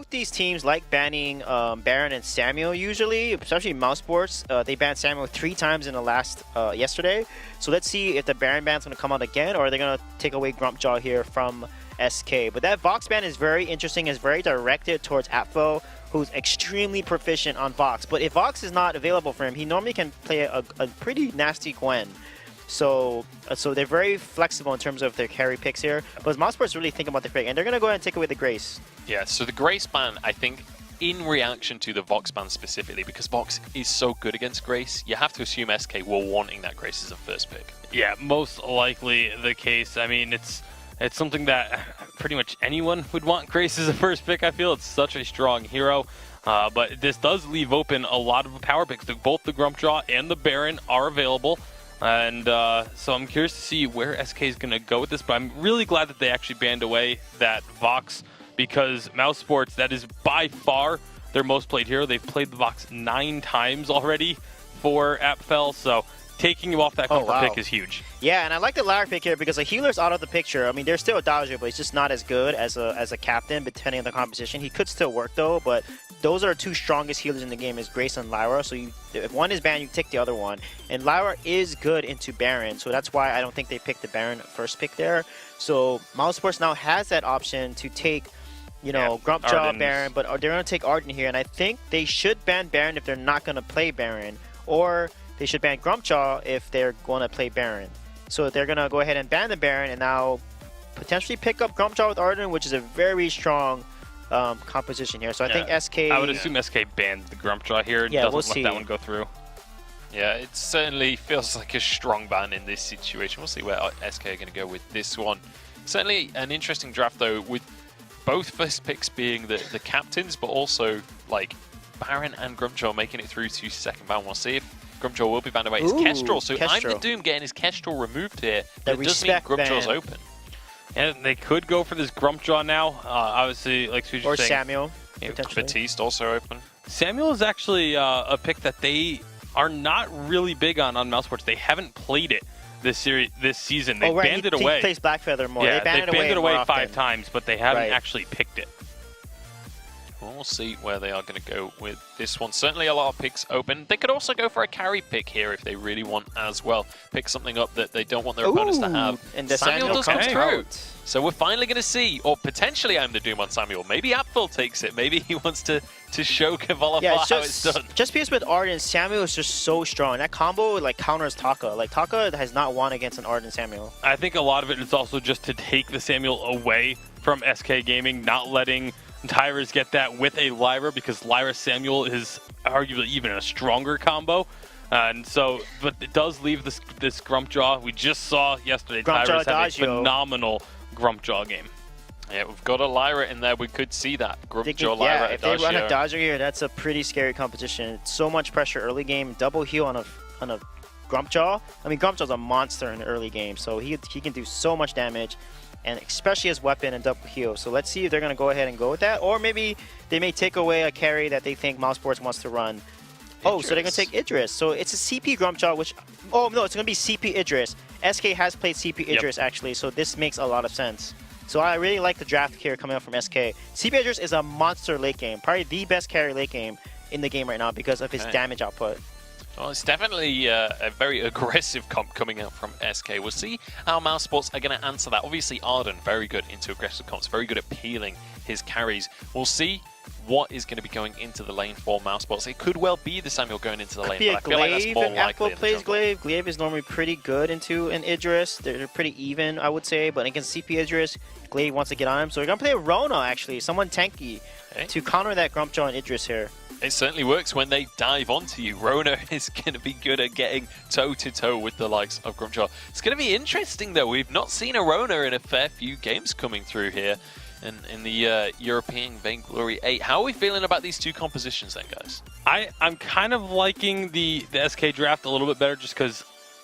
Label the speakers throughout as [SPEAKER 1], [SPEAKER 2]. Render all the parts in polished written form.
[SPEAKER 1] both these teams like banning Baron and Samuel usually, especially Mousesports. They banned Samuel 3 times in the last yesterday. So let's see if the Baron ban's going to come out again, or are they going to take away Grumpjaw here from SK. But that Vox ban is very interesting. It's very directed towards Apfel, who's extremely proficient on Vox. But if Vox is not available for him, he normally can play a pretty nasty Gwen. So they're very flexible in terms of their carry picks here. But Mousesports really think about the pick, and they're going to go ahead and take away the Grace.
[SPEAKER 2] Yeah, so the Grace ban, I think, in reaction to the Vox ban specifically, because Vox is so good against Grace, you have to assume SK were wanting that Grace as a first pick.
[SPEAKER 3] Yeah, most likely the case. I mean, it's something that pretty much anyone would want Grace as a first pick. I feel it's such a strong hero. But this does leave open a lot of power picks. Both the Grumpjaw and the Baron are available. And so I'm curious to see where SK is going to go with this. But I'm really glad that they actually banned away that Vox, because Mousesports, that is by far their most played hero. They've played the Vox 9 times already for Apfel. So taking you off that comfort pick is huge.
[SPEAKER 1] Yeah, and I like the Lara pick here because a healer's out of the picture. I mean, there's still a dodger, but he's just not as good as a captain, depending on the composition. He could still work, though, but those are 2 strongest healers in the game, is Grace and Lyra. So if one is banned, you take the other one. And Lyra is good into Baron, so that's why I don't think they picked the Baron first pick there. So Mousesports now has that option to take, you know, Grumpjaw, Baron, but they're going to take Arden here. And I think they should ban Baron if they're not going to play Baron, or they should ban Grumpjaw if they're going to play Baron. So they're going to go ahead and ban the Baron and now potentially pick up Grumpjaw with Arden, which is a very strong composition here. So I think SK...
[SPEAKER 3] I would assume SK banned the Grumpjaw here and doesn't let that one go through.
[SPEAKER 2] Yeah, it certainly feels like a strong ban in this situation. We'll see where SK are going to go with this one. Certainly an interesting draft, though, with both first picks being the captains, but also, like, Baron and Grumpjaw making it through to second ban. We'll see if Grumpjaw will be banned away. It's Kestrel, so I'm the Doom getting his Kestrel removed here. That does mean Grumpjaw's open.
[SPEAKER 3] And they could go for this Grumpjaw now. Obviously, like Suji was saying.
[SPEAKER 1] Samuel.
[SPEAKER 2] Batiste also open.
[SPEAKER 3] Samuel is actually a pick that they are not really big on Mousesports. They haven't played it this season. They banned it away.
[SPEAKER 1] He plays Blackfeather more.
[SPEAKER 3] Yeah,
[SPEAKER 1] they banned
[SPEAKER 3] it away 5 times, but they haven't actually picked it.
[SPEAKER 2] We'll see where they are going to go with this one. Certainly a lot of picks open. They could also go for a carry pick here if they really want as well. Pick something up that they don't want their opponents to have.
[SPEAKER 1] And the
[SPEAKER 2] Samuel does come through.
[SPEAKER 1] Out.
[SPEAKER 2] So we're finally going to see, or potentially I'm the Doom on Samuel. Maybe Apfel takes it. Maybe he wants to show Kavala how it's done.
[SPEAKER 1] Just because with Arden, Samuel is just so strong. That combo like counters Taka. Like Taka has not won against an Arden Samuel.
[SPEAKER 3] I think a lot of it is also just to take the Samuel away from SK Gaming, not letting Tyrus get that with a Lyra, because Lyra Samuel is arguably even a stronger combo. And so, but it does leave this Grumpjaw. We just saw yesterday Tyrus had a phenomenal Grumpjaw game.
[SPEAKER 2] Yeah, we've got a Lyra in there. We could see that. Grumpjaw, Lyra,
[SPEAKER 1] yeah, if they run a Dodger here, that's a pretty scary competition. So much pressure early game, double heal on a Grumpjaw. I mean, Grumpjaw's a monster in the early game, so he can do so much damage, and especially as weapon and double heal. So let's see if they're going to go ahead and go with that, or maybe they may take away a carry that they think Mousesports wants to run. Oh, so they're going to take Idris. So it's a CP Grumpjaw, which... Oh, no, it's going to be CP Idris. SK has played CP Idris, actually, so this makes a lot of sense. So I really like the draft here coming up from SK. CP Idris is a monster late game. Probably the best carry late game in the game right now because of his damage output.
[SPEAKER 2] Well, it's definitely a very aggressive comp coming out from SK. We'll see how Mousesports are going to answer that. Obviously, Arden, very good into aggressive comps, very good at peeling his carries. We'll see what is going to be going into the lane for Mousesports. It could well be the Samuel going into the lane, but I feel like that's more likely.
[SPEAKER 1] Plays Glaive. Glaive is normally pretty good into an Idris. They're pretty even, I would say, but against CP Idris, Glaive wants to get on him. So we're going to play Rona, actually, someone tanky, to counter that Grumpjaw and Idris here.
[SPEAKER 2] It certainly works when they dive onto you. Rona is going to be good at getting toe-to-toe with the likes of Grumpjaw. It's going to be interesting, though. We've not seen a Rona in a fair few games coming through here in the European Vainglory 8. How are we feeling about these two compositions then, guys?
[SPEAKER 3] I'm kind of liking the SK draft a little bit better just because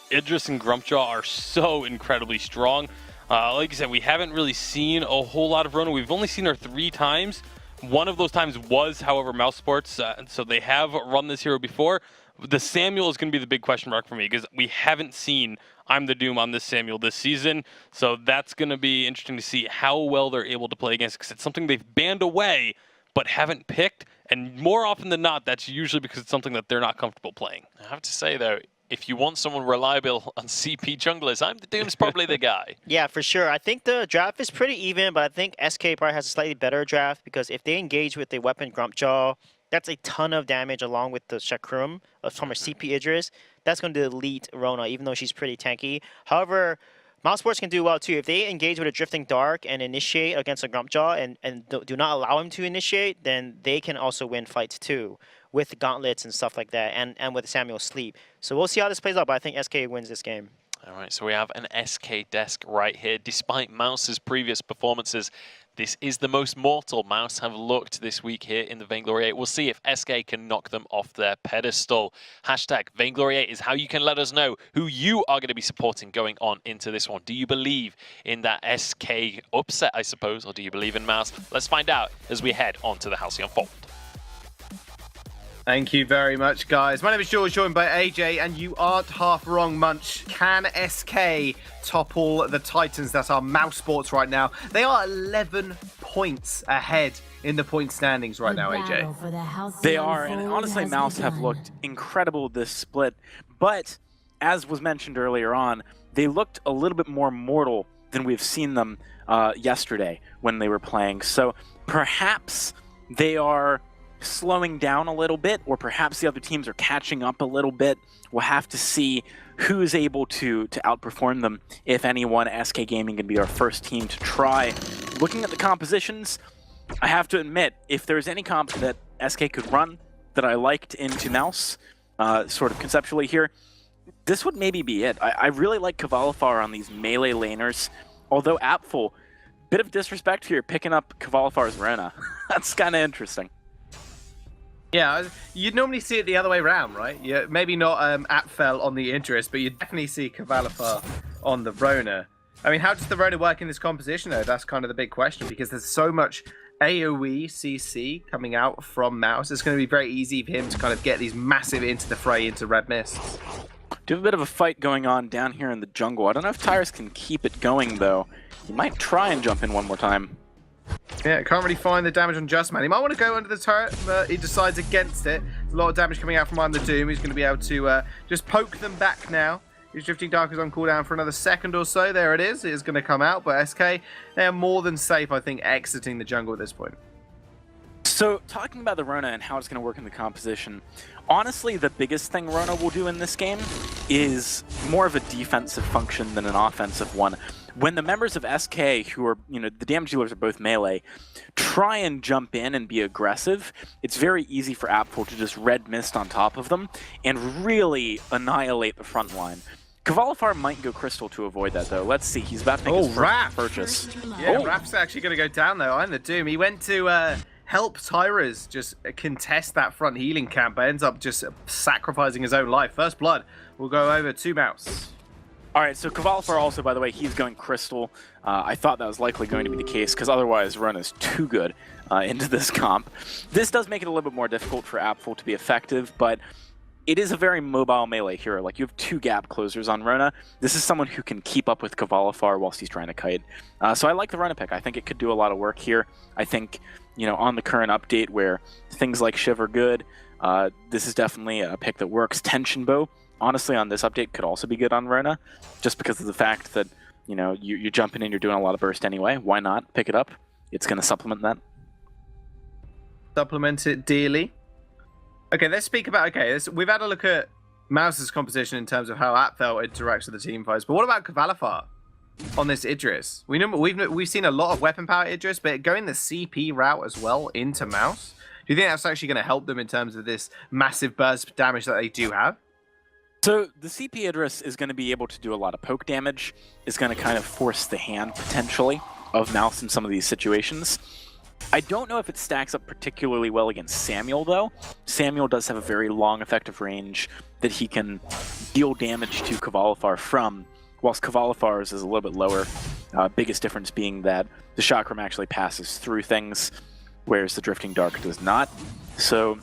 [SPEAKER 3] Idris and Grumpjaw are so incredibly strong. Like I said, we haven't really seen a whole lot of Rona. We've only seen her 3 times. One of those times was, however, Mousesports, and so they have run this hero before. The Samuel is going to be the big question mark for me because we haven't seen I'm the Doom on this Samuel this season, so that's going to be interesting to see how well they're able to play against, because it's something they've banned away, but haven't picked. And more often than not, that's usually because it's something that they're not comfortable playing.
[SPEAKER 2] I have to say, though, if you want someone reliable on CP junglers, I'm the Doom's probably the guy.
[SPEAKER 1] Yeah, for sure. I think the draft is pretty even, but I think SK probably has a slightly better draft because if they engage with the weapon Grumpjaw, that's a ton of damage along with the Chakram from her CP Idris. That's going to delete Rona, even though she's pretty tanky. However, Mousesports can do well too. If they engage with a Drifting Dark and initiate against a Grumpjaw and do not allow him to initiate, then they can also win fights too with gauntlets and stuff like that and with Samuel's sleep. So we'll see how this plays out, but I think SK wins this game.
[SPEAKER 2] All right, so we have an SK desk right here. Despite Mouse's previous performances, this is the most mortal Mouse have looked this week here in the Vainglory 8. We'll see if SK can knock them off their pedestal. Hashtag Vainglory 8 is how you can let us know who you are going to be supporting going on into this one. Do you believe in that SK upset, I suppose, or do you believe in Mouse? Let's find out as we head on to the Halcyon Fold.
[SPEAKER 4] Thank you very much, guys. My name is George, joined by AJ, and you aren't half wrong, Munch. Can SK topple the Titans that are Mousesports right now? They are 11 points ahead in the point standings right now, AJ.
[SPEAKER 5] They are, and honestly, Mouse have looked incredible this split. But, as was mentioned earlier on, they looked a little bit more mortal than we've seen them yesterday when they were playing. So, perhaps they are slowing down a little bit, or perhaps the other teams are catching up a little bit. We'll have to see who's able to outperform them, if anyone. SK Gaming can be our first team to try. Looking at the compositions, I have to admit, if there's any comp that SK could run that I liked into Mouse, sort of conceptually here, this would maybe be it. I really like Kvalifar on these melee laners, although Apfel, bit of disrespect here, picking up Kvalifar's Rona. That's kind of interesting.
[SPEAKER 4] Yeah, you'd normally see it the other way around, right? Yeah, maybe not Apfel on the Idris, but you'd definitely see Kvalifar on the Rona. I mean, how does the Rona work in this composition, though? That's kind of the big question, because there's so much AoE CC coming out from Mouse. It's going to be very easy for him to kind of get these massive into the fray, into red mists.
[SPEAKER 5] Do have a bit of a fight going on down here in the jungle. I don't know if Tyrus can keep it going, though. He might try and jump in one more time.
[SPEAKER 4] Yeah, can't really find the damage on Just Man. He might want to go under the turret, but he decides against it. There's a lot of damage coming out from under Doom. He's going to be able to just poke them back now. His Drifting Dark is on cooldown for another second or so. There it is. It is going to come out, but SK, they are more than safe, I think, exiting the jungle at this point.
[SPEAKER 5] So, talking about the Rona and how it's going to work in the composition, honestly, the biggest thing Rona will do in this game is more of a defensive function than an offensive one. When the members of SK, who are, the damage dealers are both melee, try and jump in and be aggressive, it's very easy for Apfel to just red mist on top of them and really annihilate the front line. Kvalifar might go Crystal to avoid that, though. Let's see. He's about to make his first purchase.
[SPEAKER 4] Yeah, Rap's actually going to go down, though. I'm the Doom. He went to help Tyras just contest that front healing camp, but ends up just sacrificing his own life. First blood will go over to Mouse.
[SPEAKER 5] All right, so Kvalifar also, by the way, he's going Crystal. I thought that was likely going to be the case, because otherwise Run is too good into this comp. This does make it a little bit more difficult for Apfel to be effective, but it is a very mobile melee hero. Like, you have two gap closers on Rona. This is someone who can keep up with Kvalifar whilst he's trying to kite. So I like the Rona pick. I think it could do a lot of work here. I think, on the current update where things like Shiv are good, this is definitely a pick that works. Tension Bow, honestly, on this update could also be good on Rona, just because of the fact that, you're jumping in, you're doing a lot of burst anyway. Why not pick it up? It's going to supplement that.
[SPEAKER 4] Supplement it dearly. Okay, let's speak about, we've had a look at Mouse's composition in terms of how Apfel interacts with the team fights, but what about Kvalifar on this Idris? We've seen a lot of weapon power Idris, but going the CP route as well into Mouse, do you think that's actually going to help them in terms of this massive burst damage that they do have?
[SPEAKER 5] So the CP Idris is going to be able to do a lot of poke damage, is going to kind of force the hand, potentially, of Mouse in some of these situations. I don't know if it stacks up particularly well against Samuel, though. Samuel does have a very long effective range that he can deal damage to Kvalifar from, whilst Kvalifar's is a little bit lower. Biggest difference being that the Chakram actually passes through things, whereas the Drifting Dark does not. So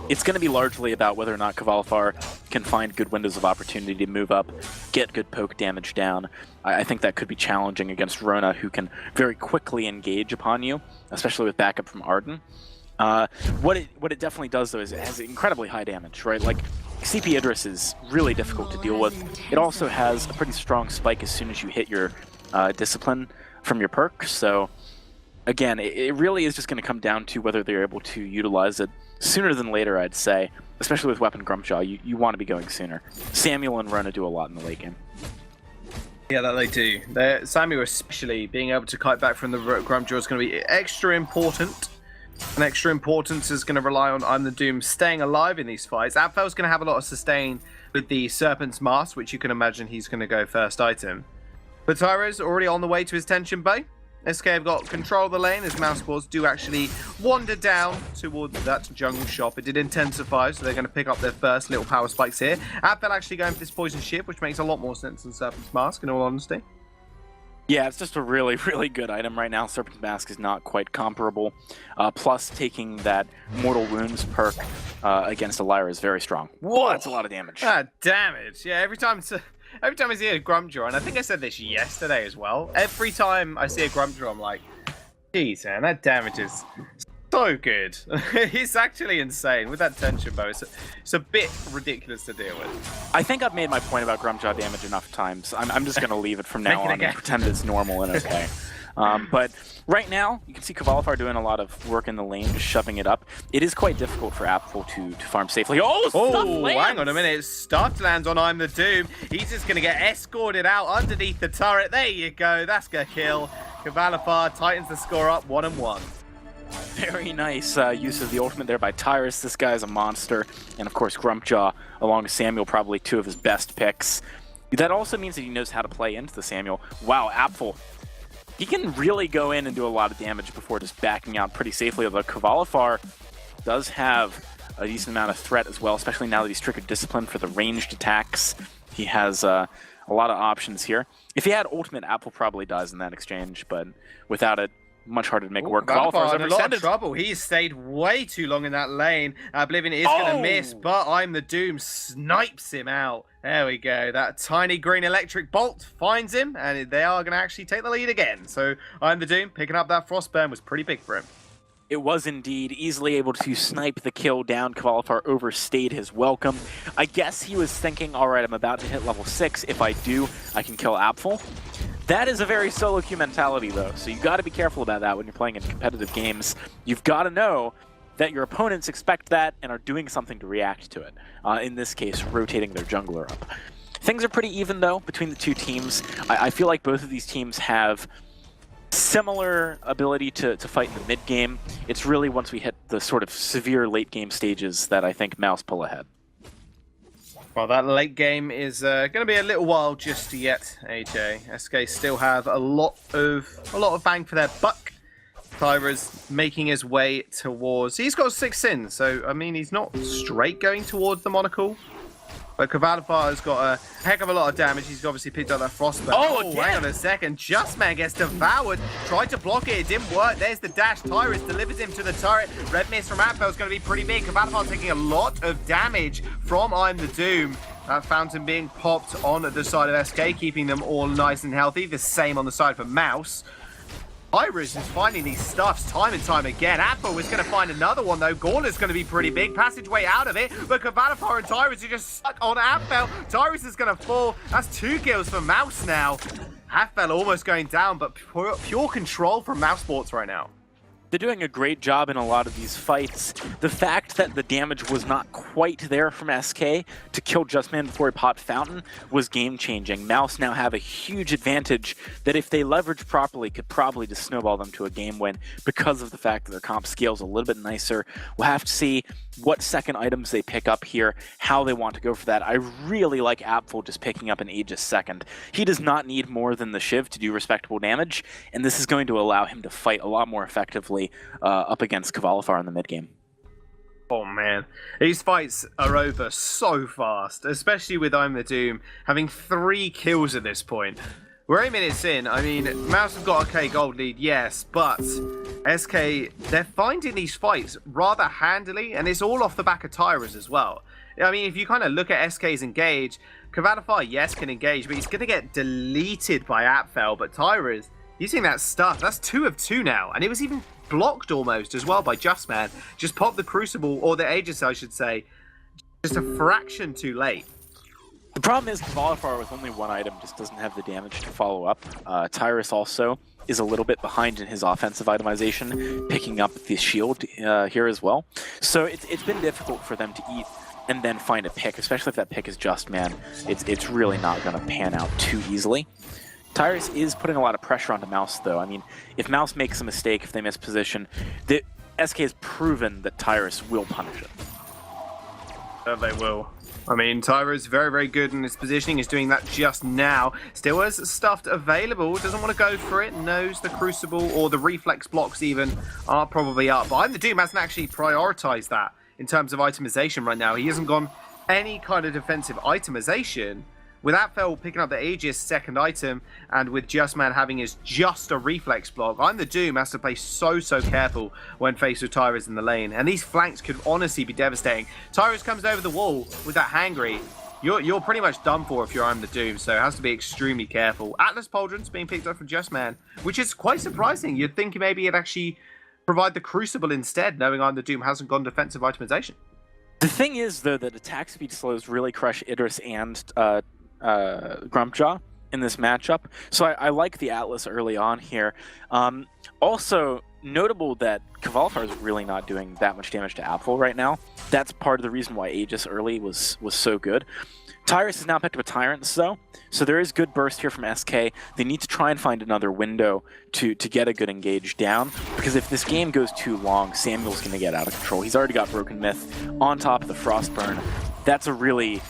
[SPEAKER 5] it's going to be largely about whether or not Kvalifar can find good windows of opportunity to move up, get good poke damage down. I think that could be challenging against Rona, who can very quickly engage upon you, especially with backup from Arden. What it definitely does, though, is it has incredibly high damage, right? Like, CP Idris is really difficult to deal with. It also has a pretty strong spike as soon as you hit your discipline from your perk, so again, it really is just going to come down to whether they're able to utilize it sooner than later, I'd say. Especially with Weapon Grumpjaw, you want to be going sooner. Samuel and Rona do a lot in the late game.
[SPEAKER 4] Yeah, that they do. Samuel especially, being able to kite back from the Grumpjaw is going to be extra important. And extra importance is going to rely on I'm the Doom staying alive in these fights. Apfel's going to have a lot of sustain with the Serpent's Mask, which you can imagine he's going to go first item. But Tyro's already on the way to his tension bay. SK have got control of the lane as Mousesports do actually wander down towards that jungle shop. It did intensify, so they're going to pick up their first little power spikes here. Apfel actually going for this poison ship, which makes a lot more sense than Serpent's Mask, in all honesty.
[SPEAKER 5] Yeah, it's just a really, really good item right now. Serpent's Mask is not quite comparable. Plus, taking that Mortal Wounds perk against a Lyra is very strong. Whoa, that's a lot of damage.
[SPEAKER 4] Ah, damage. Yeah, every time I see a Grumpjaw, and I think I said this yesterday as well, every time I see a Grumpjaw, I'm like, geez, man, that damage is so good. It's actually insane. With that tension bow, it's a bit ridiculous to deal with.
[SPEAKER 5] I think I've made my point about Grumpjaw damage enough times. I'm just going to leave it from now on and pretend it's normal and okay. But right now, you can see Kvalifar doing a lot of work in the lane, just shoving it up. It is quite difficult for Apfel to farm safely. Oh,
[SPEAKER 4] hang on a minute. Stuff lands on I'm the Doom. He's just going to get escorted out underneath the turret. There you go. That's going to kill. Kvalifar tightens the score up 1-1.
[SPEAKER 5] Very nice use of the ultimate there by Tyrus. This guy is a monster. And of course, Grumpjaw, along with Samuel, probably two of his best picks. That also means that he knows how to play into the Samuel. Wow, Apfel. He can really go in and do a lot of damage before just backing out pretty safely, although Kvalifar does have a decent amount of threat as well, especially now that he's triggered Discipline for the ranged attacks. He has a lot of options here. If he had ultimate, Apfel probably dies in that exchange, but without it, much harder to make work.
[SPEAKER 4] Kvalifar in a lot of trouble. He's stayed way too long in that lane. Oblivion is going to miss, but I'm the Doom snipes him out. There we go. That tiny green electric bolt finds him, and they are going to actually take the lead again. So I'm the Doom picking up that Frostburn was pretty big for him.
[SPEAKER 5] It was indeed easily able to snipe the kill down. Kvalifar overstayed his welcome. I guess he was thinking, all right, I'm about to hit level 6. If I do, I can kill Apfel. That is a very solo queue mentality, though, so you got to be careful about that when you're playing in competitive games. You've got to know that your opponents expect that and are doing something to react to it. In this case, rotating their jungler up. Things are pretty even, though, between the two teams. I feel like both of these teams have similar ability to fight in the mid-game. It's really once we hit the sort of severe late-game stages that I think Mouse pull ahead.
[SPEAKER 4] Well, that late game is going to be a little while just yet, AJ. SK still have a lot of bang for their buck. Tyra's making his way towards... He's got 6 in, so, I mean, he's not straight going towards the monocle. But Kvalifar has got a heck of a lot of damage. He's obviously picked up that Frostburn. Oh, hang on a second. Justman gets devoured. Tried to block it. It didn't work. There's the dash. Tyrus delivers him to the turret. Red Mist from Apfel is going to be pretty big. Kvalifar taking a lot of damage from I'm the Doom. That fountain being popped on the side of SK, keeping them all nice and healthy. The same on the side for Mouse. Iris is finding these stuffs time and time again. Apfel is going to find another one, though. Gauntlet's going to be pretty big. Passageway out of it. But Kvalifar and Tyrus are just stuck on Apfel. Tyrus is going to fall. That's 2 kills for Mouse now. Apfel almost going down, but pure control from Mousesports right now.
[SPEAKER 5] They're doing a great job in a lot of these fights. The fact that the damage was not quite there from SK to kill Justman before he popped Fountain was game-changing. Mouse now have a huge advantage that if they leverage properly could probably just snowball them to a game win because of the fact that their comp scale's a little bit nicer. We'll have to see what second items they pick up here, how they want to go for that. I really like Apfel just picking up an Aegis second. He does not need more than the Shiv to do respectable damage, and this is going to allow him to fight a lot more effectively up against Kvalifar in the mid-game.
[SPEAKER 4] Oh man, these fights are over so fast, especially with I'm the Doom having 3 kills at this point. We're 8 minutes in. I mean, Mouse have got a gold lead, yes, but SK, they're finding these fights rather handily, and it's all off the back of Tyrus as well. I mean, if you kind of look at SK's engage, Kvalifar, yes, can engage, but he's going to get deleted by Apfel, but Tyrus, using that stuff, that's 2 of 2 now, and it was even blocked almost as well by Justman. Just popped the Crucible, or the Aegis, I should say, just a fraction too late.
[SPEAKER 5] The problem is Kvalifar with only one item just doesn't have the damage to follow up. Tyrus also is a little bit behind in his offensive itemization, picking up the shield here as well. So it's been difficult for them to eat and then find a pick, especially if that pick is Justman. It's really not going to pan out too easily. Tyrus is putting a lot of pressure onto Mouse, though. I mean, if Mouse makes a mistake, if they miss position, the SK has proven that Tyrus will punish it.
[SPEAKER 4] They will. I mean, Tyra's very, very good in his positioning. He's doing that just now. Still has stuff available. Doesn't want to go for it. Knows the Crucible or the Reflex blocks even are probably up. But I'm the Doom hasn't actually prioritized that in terms of itemization right now. He hasn't gone any kind of defensive itemization. With Atfel picking up the Aegis second item, and with Justman having his just a reflex block, I'm the Doom has to play so careful when faced with Tyrus in the lane. And these flanks could honestly be devastating. Tyrus comes over the wall with that hangry. You're pretty much done for if you're I'm the Doom, so it has to be extremely careful. Atlas Pauldron's being picked up for Justman, which is quite surprising. You'd think maybe it'd actually provide the Crucible instead, knowing I'm the Doom hasn't gone defensive itemization.
[SPEAKER 5] The thing is, though, that attack speed slows really crush Idris and Grumpjaw in this matchup. So I like the Atlas early on here. Also, notable that Kvalifar is really not doing that much damage to Apfel right now. That's part of the reason why Aegis early was so good. Tyrus has now picked up a Tyrant, though, so there is good burst here from SK. They need to try and find another window to get a good engage down, because if this game goes too long, Samuel's going to get out of control. He's already got Broken Myth on top of the Frostburn. That's a really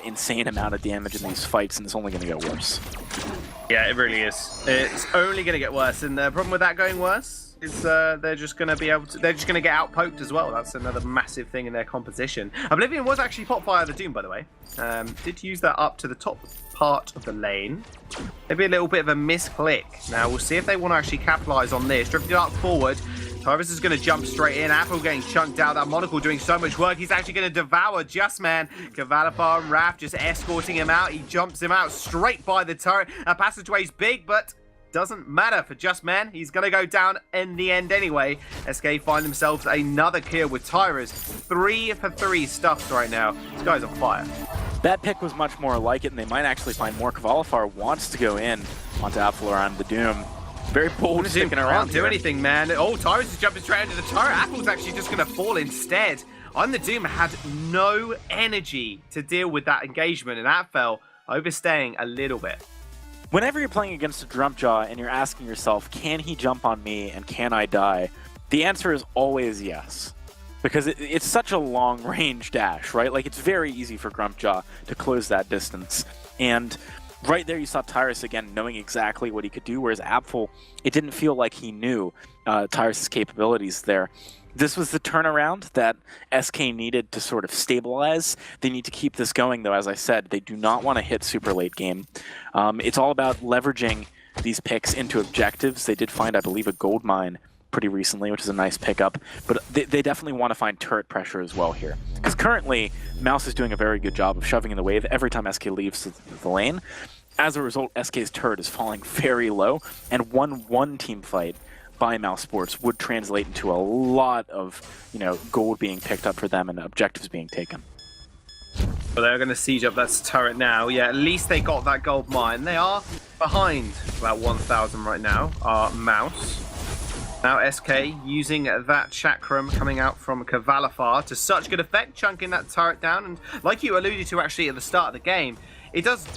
[SPEAKER 5] insane amount of damage in these fights, and it's only going to get worse.
[SPEAKER 4] Yeah, it really is. It's only going to get worse, and the problem with that going worse is they're just going to be able to. They're just going to get outpoked as well. That's another massive thing in their composition. Oblivion was actually pop fire the Doom, by the way. Did use that up to the top part of the lane. Maybe a little bit of a misclick. Now we'll see if they want to actually capitalize on this. Drifted up forward. Tyrus is going to jump straight in. Apple getting chunked out. That Monocle doing so much work. He's actually going to devour Justman. Kvalifar and Raph just escorting him out. He jumps him out straight by the turret. That passageway's big, but doesn't matter for Justman. He's going to go down in the end anyway. SK find themselves another kill with Tyrus. 3 for 3 stuffed right now. This guy's on fire.
[SPEAKER 5] That pick was much more like it, and they might actually find more. Kvalifar wants to go in onto Apfel around the Doom. Very bold sticking around.
[SPEAKER 4] Can't do anything, man. Oh, Tyrus is jumping straight into the turret. Apple's actually just going to fall instead. I'm the Doom had no energy to deal with that engagement, and that fell overstaying a little bit.
[SPEAKER 5] Whenever you're playing against a Drumpjaw and you're asking yourself, can he jump on me and can I die? The answer is always yes. Because it's such a long-range dash, right? Like, it's very easy for Grumpjaw to close that distance. And right there you saw Tyrus again knowing exactly what he could do, whereas Apfel, it didn't feel like he knew Tyrus' capabilities there. This was the turnaround that SK needed to sort of stabilize. They need to keep this going, though, as I said. They do not want to hit super late game. It's all about leveraging these picks into objectives. They did find, I believe, a gold mine pretty recently, which is a nice pickup. But they definitely want to find turret pressure as well here. Because currently, Mouse is doing a very good job of shoving in the wave every time SK leaves the lane. As a result, SK's turret is falling very low, and one team fight by Mousesports would translate into a lot of, gold being picked up for them and objectives being taken.
[SPEAKER 4] But they're going to siege up that turret now. Yeah, at least they got that gold mine. They are behind about 1,000 right now, Mouse. Now SK using that chakram coming out from Kvalifar to such good effect, chunking that turret down. And like you alluded to actually at the start of the game, it does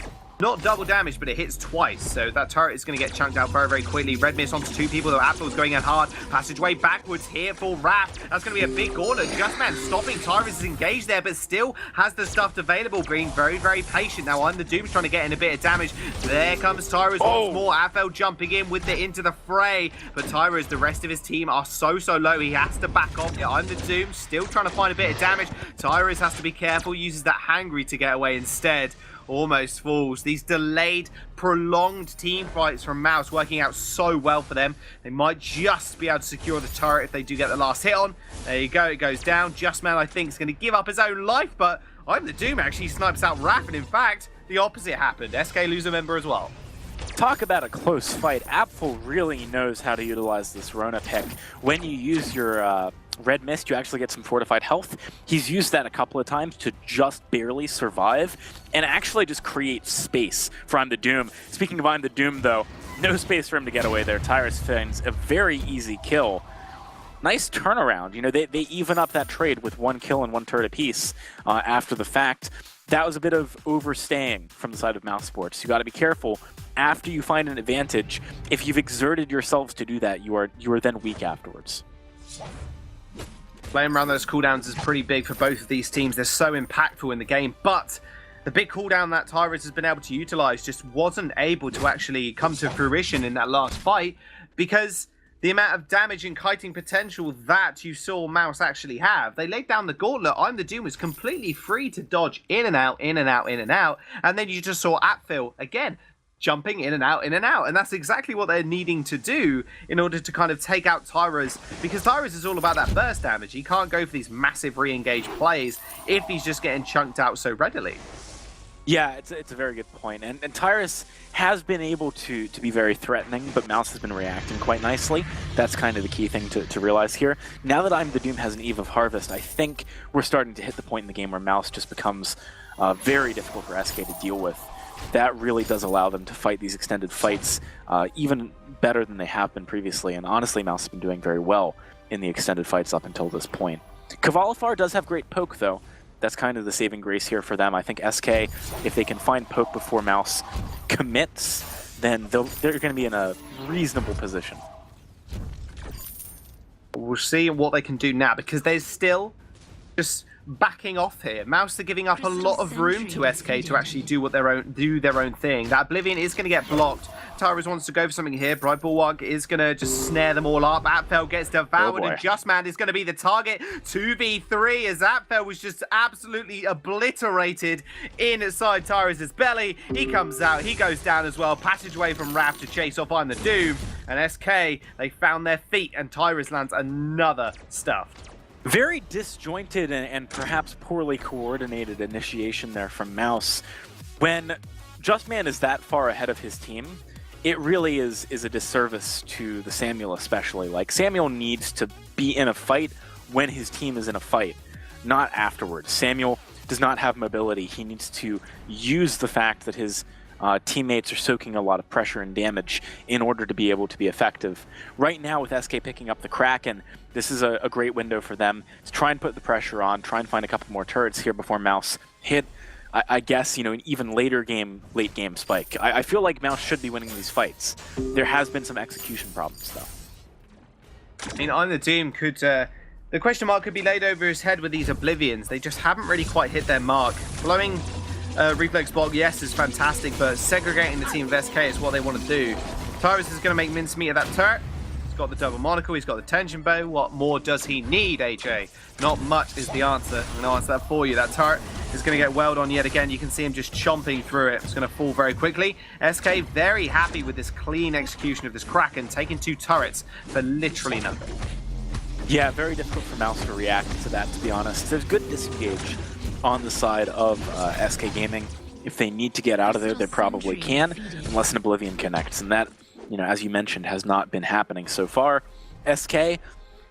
[SPEAKER 4] not double damage, but it hits twice. So that turret is going to get chunked out very, very quickly. Red Mist onto 2 people, though Apfel's going in hard. Passageway backwards here for Raph. That's going to be a big corner. Justman stopping. Tyrus is engaged there, but still has the stuff available, being very, very patient. Now I'm the Doom's trying to get in a bit of damage. There comes Tyrus once more. Apfel jumping in with it into the fray. But Tyrus, the rest of his team are so low. He has to back off. Yeah, I'm the Doom, still trying to find a bit of damage. Tyrus has to be careful, uses that hangry to get away instead. Almost falls. These delayed, prolonged team fights from Mouse working out so well for them. They might just be able to secure the turret if they do get the last hit on. There you go, it goes down. Justman, I think, is going to give up his own life, but I'm the Doom actually snipes out Raph, and in fact, the opposite happened. SK lose a member as well.
[SPEAKER 5] Talk about a close fight. Apfel really knows how to utilize this Rona pick. When you use your Red Mist, you actually get some fortified health. He's used that a couple of times to just barely survive and actually just create space for I'm the Doom. Speaking of I'm the Doom, though, no space for him to get away there. Tyrus finds a very easy kill. Nice turnaround. You know, they even up that trade with 1 kill and 1 turret apiece after the fact. That was a bit of overstaying from the side of Mousesports. You got to be careful after you find an advantage. If you've exerted yourselves to do that, you are then weak afterwards.
[SPEAKER 4] Playing around those cooldowns is pretty big for both of these teams. They're so impactful in the game, but the big cooldown that Tyrus has been able to utilize just wasn't able to actually come to fruition in that last fight, because the amount of damage and kiting potential that you saw Mouse actually have. They laid down the gauntlet. I'm the Doom was completely free to dodge in and out, in and out, in and out. And then you just saw Apfel, again, jumping in and out, in and out. And that's exactly what they're needing to do in order to kind of take out Tyrus, because Tyrus is all about that burst damage. He can't go for these massive re-engage plays if he's just getting chunked out so readily.
[SPEAKER 5] Yeah, it's a very good point. And Tyrus has been able to be very threatening, but Mouse has been reacting quite nicely. That's kind of the key thing to realize here. Now that I'm the Doom has an Eve of Harvest, I think we're starting to hit the point in the game where Mouse just becomes very difficult for SK to deal with. That really does allow them to fight these extended fights even better than they have been previously. And honestly, Mouse has been doing very well in the extended fights up until this point. Kvalifar does have great poke, though. That's kind of the saving grace here for them. I think SK, if they can find poke before Mouse commits, then they're going to be in a reasonable position.
[SPEAKER 4] We'll see what they can do now, because there's still just backing off here. Mouse are giving up a lot of room to SK to actually do their own thing. That Oblivion is going to get blocked. Tyrus wants to go for something here. Bright Bulwark is going to just snare them all up. Apfel gets devoured, and Justman is going to be the target. 2v3 as Apfel was just absolutely obliterated inside Tyrus's belly. He comes out, he goes down as well. Passageway from Raph to chase off I'm the Doom. And SK, they found their feet, and Tyrus lands another stuffed.
[SPEAKER 5] Very disjointed and perhaps poorly coordinated initiation there from Mouse. When Justman is that far ahead of his team, it really is a disservice to the Samuel especially. Like, Samuel needs to be in a fight when his team is in a fight, not afterwards. Samuel does not have mobility. He needs to use the fact that his teammates are soaking a lot of pressure and damage in order to be able to be effective. Right now, with SK picking up the Kraken, this is a great window for them to try and put the pressure on, try and find a couple more turrets here before Mouse hit, I guess, you know, an even late game spike. I feel like Mouse should be winning these fights. There has been some execution problems, though.
[SPEAKER 4] I mean, I'm the Doom could... the question mark could be laid over his head with these Oblivions. They just haven't really quite hit their mark. Blowing Reflex Bog, yes, is fantastic, but segregating the team of SK is what they want to do. Tyrus is going to make mincemeat of that turret. He's got the double monocle, he's got the tension bow. What more does he need, AJ? Not much is the answer. I'm going to answer that for you. That turret is going to get welled on yet again. You can see him just chomping through it. It's going to fall very quickly. SK very happy with this clean execution of this Kraken, taking 2 turrets for literally nothing.
[SPEAKER 5] Yeah, very difficult for Mouse to react to that, to be honest. There's good disengage on the side of SK Gaming. If they need to get out of there, they probably can, unless an Oblivion connects. And that, you know, as you mentioned, has not been happening so far. SK,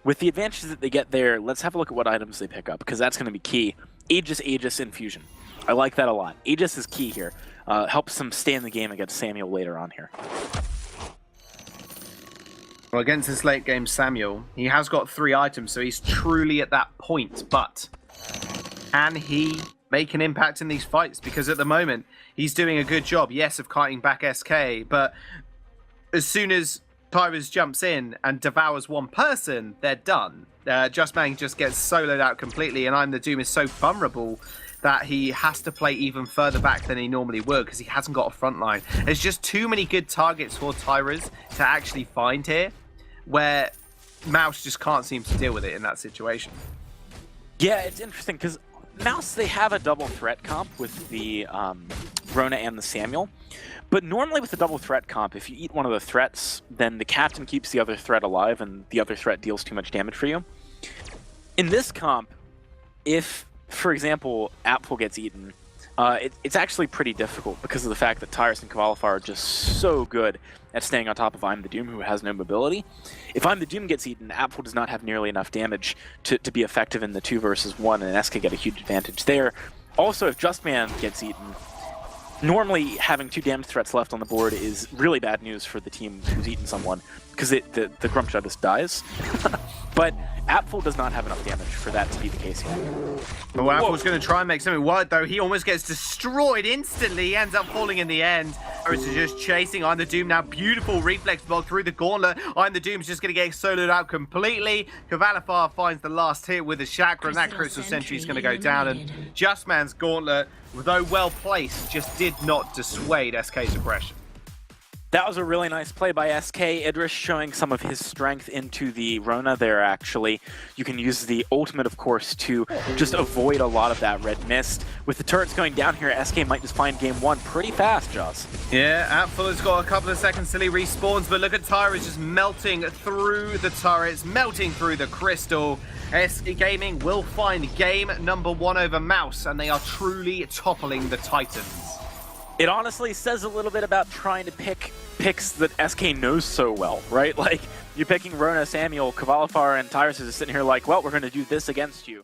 [SPEAKER 5] with the advantages that they get there, let's have a look at what items they pick up, because that's going to be key. Aegis Infusion. I like that a lot. Aegis is key here. Helps them stay in the game against Samuel later on here.
[SPEAKER 4] Well, against this late game Samuel, he has got 3 items, so he's truly at that point, but can he make an impact in these fights? Because at the moment, he's doing a good job, yes, of kiting back SK, but as soon as Tyrus jumps in and devours one person, they're done. Justman just gets soloed out completely, and I'm the Doom is so vulnerable that he has to play even further back than he normally would because he hasn't got a front line. There's just too many good targets for Tyrus to actually find here, where Mouse just can't seem to deal with it in that situation.
[SPEAKER 5] Yeah, it's interesting because Mouse, they have a double threat comp with the Rona and the Samuel. But normally with the double threat comp, if you eat one of the threats, then the captain keeps the other threat alive and the other threat deals too much damage for you. In this comp, if, for example, Apfel gets eaten, it's actually pretty difficult because of the fact that Tyrus and Kvalifar are just so good at staying on top of I'm the Doom, who has no mobility. If I'm the Doom gets eaten, Apfel does not have nearly enough damage to be effective in the 2 versus 1, and SK get a huge advantage there. Also, if Justman gets eaten, normally having 2 damage threats left on the board is really bad news for the team who's eaten someone, because the Grumpshot just dies. But Apfel does not have enough damage for that to be the case here.
[SPEAKER 4] Well, Apfel's going to try and make something work, though. He almost gets destroyed instantly. He ends up falling in the end. Tyrus is just chasing I'm the Doom now. Beautiful reflex block through the gauntlet. I'm the Doom's just going to get soloed out completely. Kvalifar finds the last hit with the chakra, and that Crystal Sentry is going to go down. And Justman's gauntlet, though well placed, just did not dissuade SK's aggression.
[SPEAKER 5] That was a really nice play by SK. Idris showing some of his strength into the Rona there, actually. You can use the ultimate, of course, to just avoid a lot of that red mist. With the turrets going down here, SK might just find game 1 pretty fast, Joss.
[SPEAKER 4] Yeah, Apfel has got a couple of seconds till he respawns, but look at Tyrus just melting through the turrets, melting through the crystal. SK Gaming will find game number 1 over Mouse, and they are truly toppling the Titans.
[SPEAKER 5] It honestly says a little bit about trying to pick picks that SK knows so well, right? Like, you're picking Rona, Samuel, Kvalifar, and Tyrus is sitting here like, well, we're going to do this against you.